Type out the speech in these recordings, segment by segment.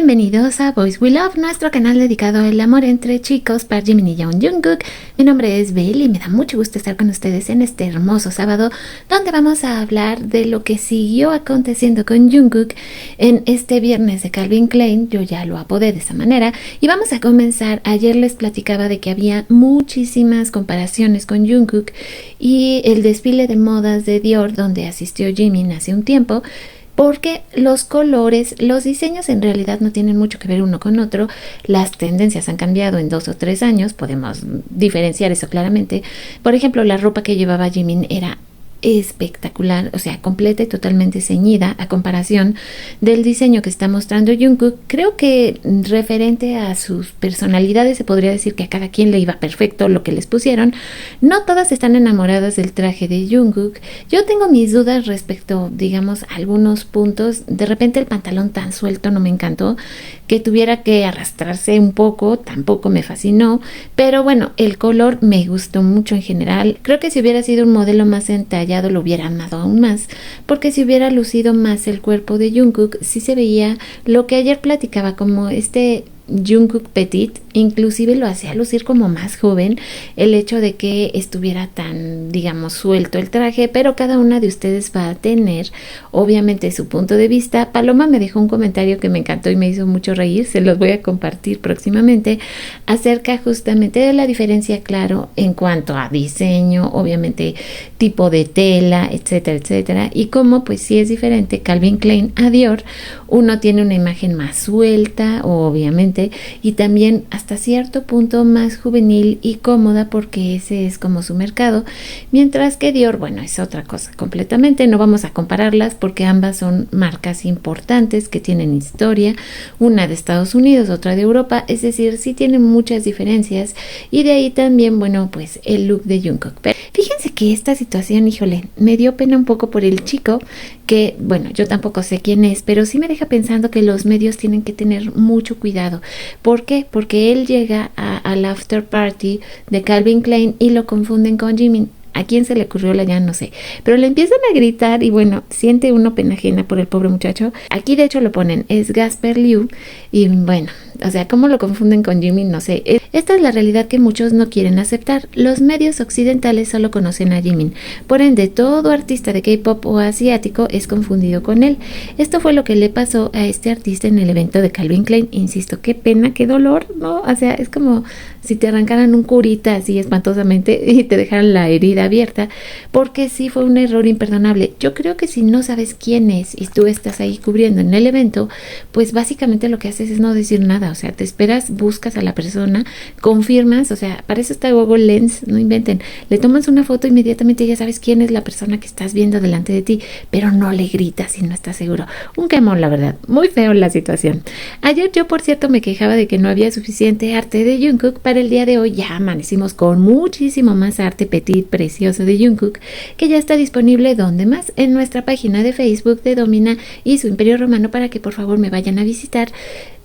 Bienvenidos a Boys We Love, nuestro canal dedicado al amor entre chicos para Jimin y Jungkook. Mi nombre es Belle y me da mucho gusto estar con ustedes en este hermoso sábado, donde vamos a hablar de lo que siguió aconteciendo con Jungkook en este viernes de Calvin Klein. Yo ya lo apodé de esa manera y vamos a comenzar. Ayer les platicaba de que había muchísimas comparaciones con Jungkook y el desfile de modas de Dior donde asistió Jimin hace un tiempo, porque los colores, los diseños en realidad no tienen mucho que ver uno con otro. Las tendencias han cambiado en 2 o 3 años, podemos diferenciar eso claramente. Por ejemplo, la ropa que llevaba Jimin era espectacular, o sea, completa y totalmente ceñida a comparación del diseño que está mostrando Jungkook. Creo que referente a sus personalidades se podría decir que a cada quien le iba perfecto lo que les pusieron. No todas están enamoradas del traje de Jungkook. Yo tengo mis dudas respecto, digamos, a algunos puntos. De repente el pantalón tan suelto no me encantó, que tuviera que arrastrarse un poco tampoco me fascinó, pero bueno, el color me gustó mucho en general. Creo que si hubiera sido un modelo más entallado lo hubiera amado aún más, porque si hubiera lucido más el cuerpo de Jungkook, sí se veía lo que ayer platicaba, como este Jungkook Petit, inclusive lo hacía lucir como más joven el hecho de que estuviera tan, digamos, suelto el traje. Pero cada una de ustedes va a tener obviamente su punto de vista. Paloma me dejó un comentario que me encantó y me hizo mucho reír, se los voy a compartir próximamente, acerca justamente de la diferencia, claro, en cuanto a diseño, obviamente tipo de tela, etcétera, etcétera, y cómo pues sí es diferente Calvin Klein a Dior. Uno tiene una imagen más suelta, obviamente, y también hasta cierto punto más juvenil y cómoda, porque ese es como su mercado, mientras que Dior, bueno, es otra cosa completamente. No vamos a compararlas porque ambas son marcas importantes que tienen historia, una de Estados Unidos, otra de Europa, es decir, sí tienen muchas diferencias, y de ahí también, bueno, pues el look de Jungkook. Pero fíjense que esta situación, híjole, me dio pena un poco por el chico, que bueno, yo tampoco sé quién es, pero sí me deja pensando que los medios tienen que tener mucho cuidado. ¿Por qué? Porque él llega al after party de Calvin Klein y lo confunden con Jimin. ¿A quién se le ocurrió la ya? No sé. Pero le empiezan a gritar y bueno, siente uno pena ajena por el pobre muchacho. Aquí de hecho lo ponen, es Gasper Liu. Y bueno, o sea, ¿cómo lo confunden con Jimin? No sé. Esta es la realidad que muchos no quieren aceptar. Los medios occidentales solo conocen a Jimin. Por ende, todo artista de K-pop o asiático es confundido con él. Esto fue lo que le pasó a este artista en el evento de Calvin Klein. Insisto, qué pena, qué dolor, ¿no? O sea, es como si te arrancaran un curita así espantosamente y te dejaran la herida abierta, porque sí fue un error imperdonable. Yo creo que si no sabes quién es y tú estás ahí cubriendo en el evento, pues básicamente lo que haces es no decir nada. O sea, te esperas, buscas a la persona, confirmas, o sea, para eso está Google Lens, no inventen. Le tomas una foto, inmediatamente ya sabes quién es la persona que estás viendo delante de ti, pero no le gritas si no estás seguro. Un quemón, la verdad, muy feo la situación. Ayer yo, por cierto, me quejaba de que no había suficiente arte de Jungkook. Para el día de hoy ya amanecimos con muchísimo más arte petit, precioso de Jungkook, que ya está disponible, ¿dónde más? En nuestra página de Facebook de Domina y su Imperio Romano, para que por favor me vayan a visitar.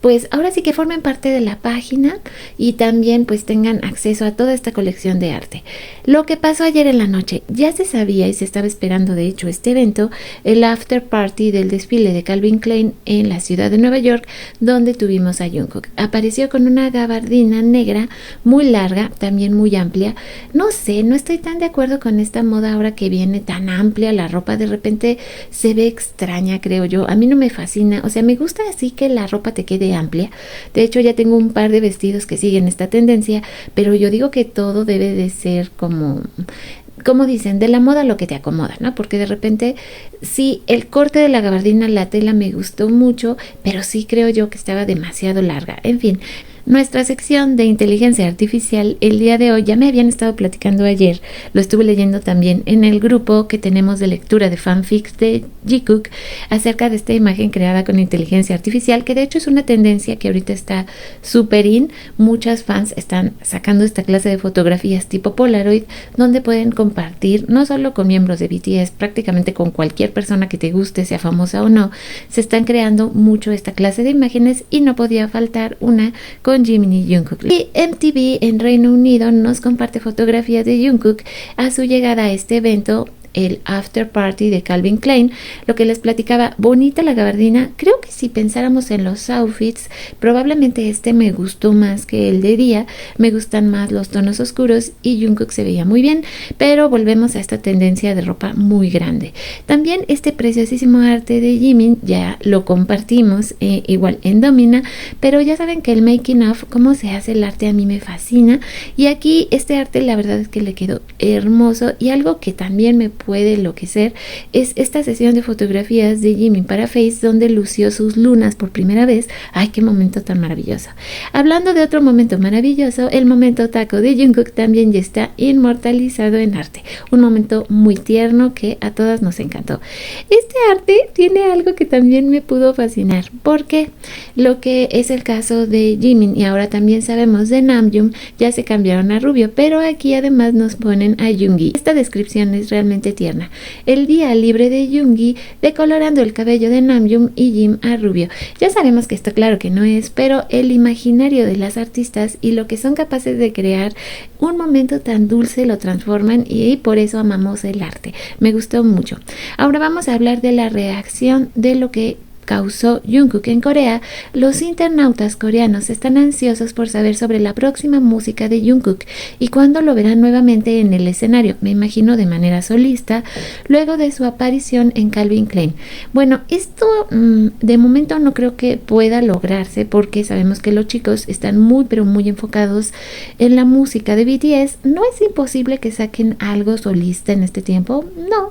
Pues ahora sí que formen parte de la página y también pues tengan acceso a toda esta colección de arte. Lo que pasó ayer en la noche, ya se sabía y se estaba esperando de hecho este evento, el after party del desfile de Calvin Klein en la ciudad de Nueva York, donde tuvimos a Jungkook. Apareció con una gabardina negra muy larga, también muy amplia. No sé, no estoy tan de acuerdo con esta moda ahora que viene tan amplia. La ropa de repente se ve extraña, creo yo. A mí no me fascina, o sea, me gusta así que la ropa te quede amplia. De hecho, ya tengo un par de vestidos que siguen esta tendencia, pero yo digo que todo debe de ser como dicen, de la moda lo que te acomoda, ¿no? Porque de repente, sí, el corte de la gabardina, la tela me gustó mucho, pero sí creo yo que estaba demasiado larga. En fin, nuestra sección de inteligencia artificial el día de hoy, ya me habían estado platicando ayer, lo estuve leyendo también en el grupo que tenemos de lectura de fanfics de Jikook, acerca de esta imagen creada con inteligencia artificial, que de hecho es una tendencia que ahorita está súper in. Muchas fans están sacando esta clase de fotografías tipo Polaroid, donde pueden compartir no solo con miembros de BTS, prácticamente con cualquier persona que te guste, sea famosa o no. Se están creando mucho esta clase de imágenes y no podía faltar una con Jimin y Jungkook. Y MTV en Reino Unido nos comparte fotografías de Jungkook a su llegada a este evento, el after party de Calvin Klein. Lo que les platicaba, bonita la gabardina, creo que si pensáramos en los outfits, probablemente este me gustó más que el de día. Me gustan más los tonos oscuros y Jungkook se veía muy bien, pero volvemos a esta tendencia de ropa muy grande. También este preciosísimo arte de Jimin ya lo compartimos igual en Domina, pero ya saben que el making of, cómo se hace el arte, a mí me fascina, y aquí este arte la verdad es que le quedó hermoso. Y algo que también me puede enloquecer es esta sesión de fotografías de Jimin para Face, donde lució sus lunas por primera vez. Ay, qué momento tan maravilloso. Hablando de otro momento maravilloso, el momento taco de Jungkook también ya está inmortalizado en arte, un momento muy tierno que a todas nos encantó. Este arte tiene algo que también me pudo fascinar, porque lo que es el caso de Jimin y ahora también sabemos de Namjoon, ya se cambiaron a rubio, pero aquí además nos ponen a Yoongi. Esta descripción es realmente tierna. El día libre de Yoongi decolorando el cabello de Namjoon y Jim a rubio. Ya sabemos que esto claro que no es, pero el imaginario de las artistas y lo que son capaces de crear un momento tan dulce lo transforman, y por eso amamos el arte. Me gustó mucho. Ahora vamos a hablar de la reacción de lo que causó Jungkook en Corea. Los internautas coreanos están ansiosos por saber sobre la próxima música de Jungkook y cuándo lo verán nuevamente en el escenario, me imagino de manera solista, luego de su aparición en Calvin Klein. Bueno, esto de momento no creo que pueda lograrse, porque sabemos que los chicos están muy pero muy enfocados en la música de BTS. No es imposible que saquen algo solista en este tiempo, no.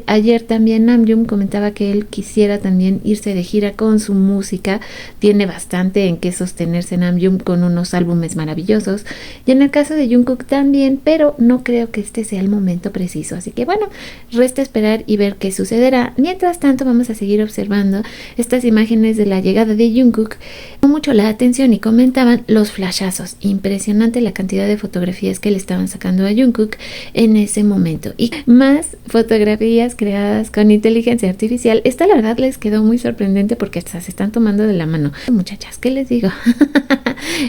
Ayer también Namjoon comentaba que él quisiera también irse de gira con su música. Tiene bastante en qué sostenerse Namjoon con unos álbumes maravillosos, y en el caso de Jungkook también, pero no creo que este sea el momento preciso, así que bueno, resta esperar y ver qué sucederá. Mientras tanto vamos a seguir observando estas imágenes de la llegada de Jungkook. Llamó mucho la atención y comentaban los flashazos, impresionante la cantidad de fotografías que le estaban sacando a Jungkook en ese momento, y más fotografías creadas con inteligencia artificial. Esta la verdad les quedó muy sorprendente porque hasta se están tomando de la mano. Muchachas, ¿qué les digo?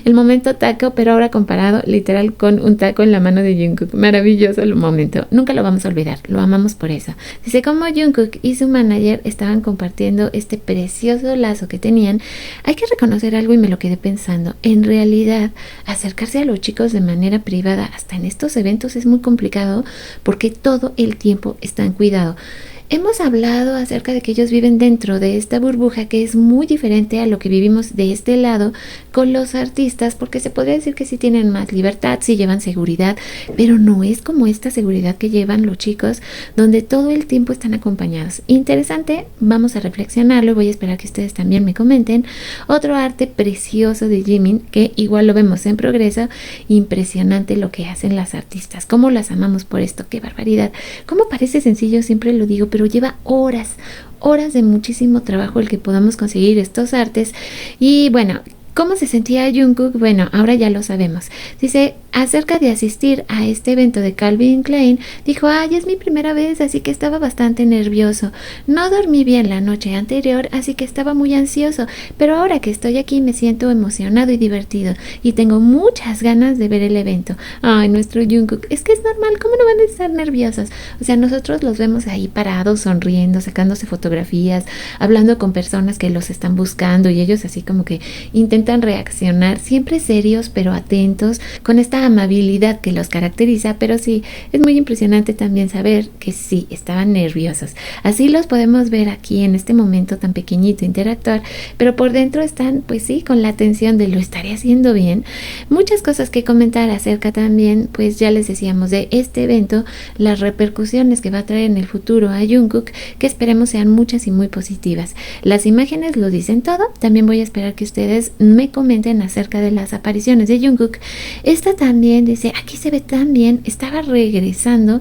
El momento taco, pero ahora comparado literal con un taco en la mano de Jungkook. Maravilloso el momento, nunca lo vamos a olvidar, lo amamos por eso. Dice cómo Jungkook y su manager estaban compartiendo este precioso lazo que tenían. Hay que reconocer algo y me lo quedé pensando. En realidad, acercarse a los chicos de manera privada hasta en estos eventos es muy complicado, porque todo el tiempo están cuidados. Hemos hablado acerca de que ellos viven dentro de esta burbuja que es muy diferente a lo que vivimos de este lado con los artistas, porque se podría decir que sí tienen más libertad, sí llevan seguridad, pero no es como esta seguridad que llevan los chicos, donde todo el tiempo están acompañados. Interesante, vamos a reflexionarlo, voy a esperar que ustedes también me comenten. Otro arte precioso de Jimin, que igual lo vemos en progreso. Impresionante lo que hacen las artistas, cómo las amamos por esto, qué barbaridad. Cómo parece sencillo, siempre lo digo, pero lleva horas de muchísimo trabajo el que podamos conseguir estos artes. Y bueno, ¿cómo se sentía Jungkook? Bueno, ahora ya lo sabemos. Dice, acerca de asistir a este evento de Calvin Klein, dijo, ay, es mi primera vez, así que estaba bastante nervioso. No dormí bien la noche anterior, así que estaba muy ansioso, pero ahora que estoy aquí me siento emocionado y divertido, y tengo muchas ganas de ver el evento. Ay, nuestro Jungkook, es que es normal, ¿cómo no van a estar nerviosos? O sea, nosotros los vemos ahí parados, sonriendo, sacándose fotografías, hablando con personas que los están buscando, y ellos así como que intentan reaccionar, siempre serios pero atentos, con esta amabilidad que los caracteriza. Pero sí, es muy impresionante también saber que sí, estaban nerviosos. Así los podemos ver aquí en este momento tan pequeñito interactuar, pero por dentro están, pues sí, con la atención de lo estaré haciendo bien. Muchas cosas que comentar acerca también, pues ya les decíamos de este evento, las repercusiones que va a traer en el futuro a Jungkook, que esperemos sean muchas y muy positivas. Las imágenes lo dicen todo. También voy a esperar que ustedes me comenten acerca de las apariciones de Jungkook. Esta también dice, aquí se ve tan bien, estaba regresando.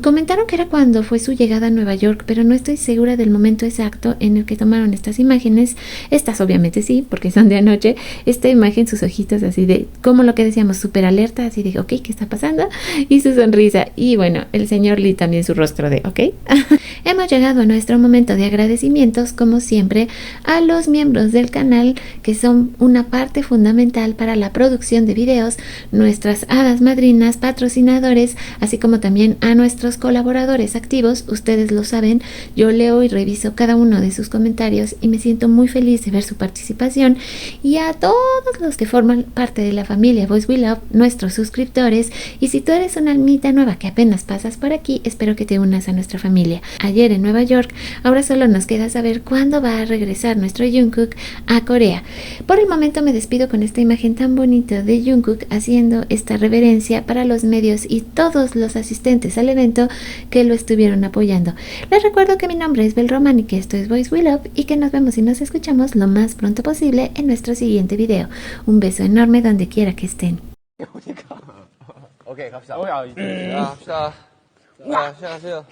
Comentaron que era cuando fue su llegada a Nueva York, pero no estoy segura del momento exacto en el que tomaron estas imágenes. Estas obviamente sí, porque son de anoche. Esta imagen, sus ojitos así de, como lo que decíamos, súper alerta, así de, ok, ¿qué está pasando? Y su sonrisa. Y bueno, el señor Lee también su rostro de, ok. Hemos llegado a nuestro momento de agradecimientos, como siempre, a los miembros del canal, que son son una parte fundamental para la producción de videos, nuestras hadas madrinas, patrocinadores, así como también a nuestros colaboradores activos. Ustedes lo saben, yo leo y reviso cada uno de sus comentarios y me siento muy feliz de ver su participación, y a todos los que forman parte de la familia Voice We Love, nuestros suscriptores. Y si tú eres una almita nueva que apenas pasas por aquí, espero que te unas a nuestra familia. Ayer en Nueva York, ahora solo nos queda saber cuándo va a regresar nuestro Jungkook a Corea. Por el momento me despido con esta imagen tan bonita de Jungkook haciendo esta reverencia para los medios y todos los asistentes al evento que lo estuvieron apoyando. Les recuerdo que mi nombre es Bel Roman y que esto es Voice We Love, y que nos vemos y nos escuchamos lo más pronto posible en nuestro siguiente video. Un beso enorme donde quiera que estén. 오케이 갑시다. 자, 시작하세요.